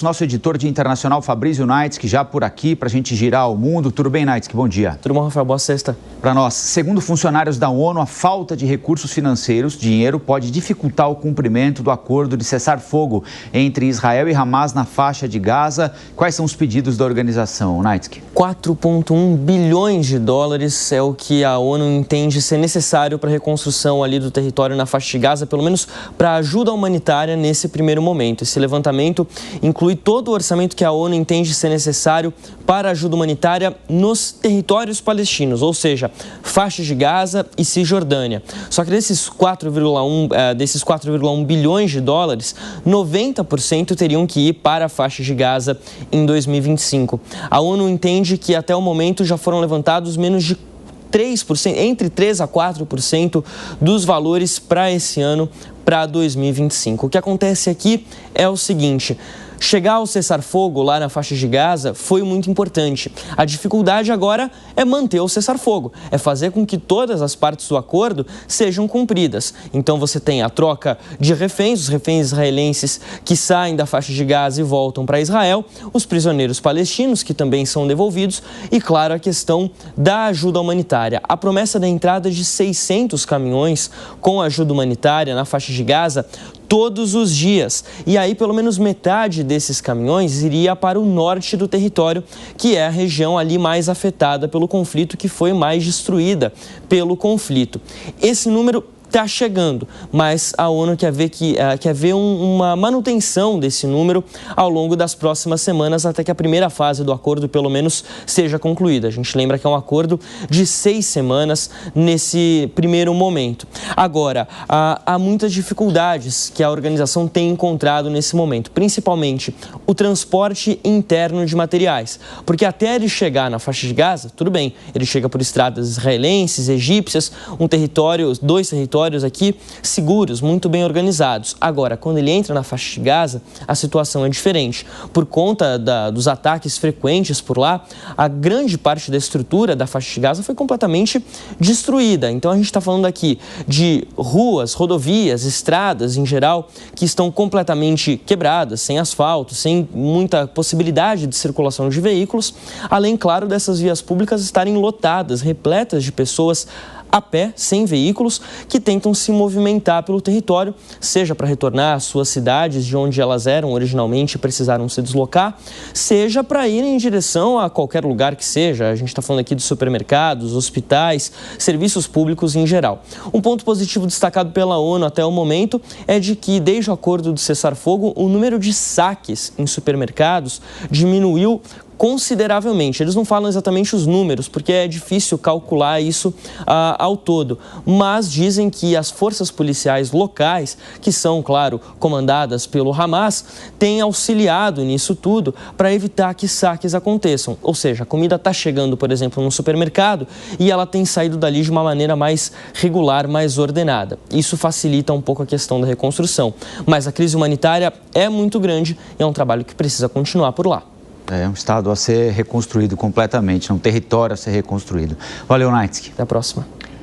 Nosso editor de internacional, Fabrício Naitsky, já por aqui para a gente girar o mundo. Tudo bem, Naitsky? Bom dia. Tudo bom, Rafael? Boa sexta. Para nós, segundo funcionários da ONU, a falta de recursos financeiros, dinheiro, pode dificultar o cumprimento do acordo de cessar-fogo entre Israel e Hamas na faixa de Gaza. Quais são os pedidos da organização, Naitsky? 4,1 bilhões de dólares é o que a ONU entende ser necessário para a reconstrução ali do território na faixa de Gaza, pelo menos para ajuda humanitária nesse primeiro momento. Esse levantamento inclui todo o orçamento que a ONU entende ser necessário para ajuda humanitária nos territórios palestinos, ou seja, faixa de Gaza e Cisjordânia. Só que desses 4,1 bilhões de dólares, 90% teriam que ir para a faixa de Gaza em 2025. A ONU entende que até o momento já foram levantados menos de 3%, entre 3% a 4% dos valores para esse ano, para 2025. O que acontece aqui é o seguinte: chegar ao cessar-fogo lá na faixa de Gaza foi muito importante. A dificuldade agora é manter o cessar-fogo, é fazer com que todas as partes do acordo sejam cumpridas. Então você tem a troca de reféns, os reféns israelenses que saem da faixa de Gaza e voltam para Israel, os prisioneiros palestinos que também são devolvidos e, claro, a questão da ajuda humanitária. A promessa da entrada de 600 caminhões com ajuda humanitária na faixa de Gaza todos os dias. E aí, pelo menos metade desses caminhões iria para o norte do território, que é a região ali mais afetada pelo conflito, que foi mais destruída pelo conflito. Esse número está chegando, mas a ONU quer ver uma manutenção desse número ao longo das próximas semanas, até que a primeira fase do acordo, pelo menos, seja concluída. A gente lembra que é um acordo de 6 semanas nesse primeiro momento. Agora, há muitas dificuldades que a organização tem encontrado nesse momento, principalmente o transporte interno de materiais, porque até ele chegar na faixa de Gaza, tudo bem, ele chega por estradas israelenses, egípcias, dois territórios aqui seguros, muito bem organizados. Agora, quando ele entra na faixa de Gaza, a situação é diferente. Por conta dos ataques frequentes por lá, a grande parte da estrutura da faixa de Gaza foi completamente destruída. Então a gente está falando aqui de ruas, rodovias, estradas em geral, que estão completamente quebradas, sem asfalto, sem muita possibilidade de circulação de veículos, além, claro, dessas vias públicas estarem lotadas, repletas de pessoas a pé, sem veículos, que tentam se movimentar pelo território, seja para retornar às suas cidades de onde elas eram originalmente e precisaram se deslocar, seja para ir em direção a qualquer lugar que seja. A gente está falando aqui de supermercados, hospitais, serviços públicos em geral. Um ponto positivo destacado pela ONU até o momento é de que, desde o acordo de cessar-fogo, o número de saques em supermercados diminuiu consideravelmente. Eles não falam exatamente os números, porque é difícil calcular isso ao todo, mas dizem que as forças policiais locais, que são, claro, comandadas pelo Hamas, têm auxiliado nisso tudo para evitar que saques aconteçam. Ou seja, a comida está chegando, por exemplo, num supermercado e ela tem saído dali de uma maneira mais regular, mais ordenada. Isso facilita um pouco a questão da reconstrução. Mas a crise humanitária é muito grande e é um trabalho que precisa continuar por lá. É um estado a ser reconstruído completamente, um território a ser reconstruído. Valeu, Naitsky. Até a próxima.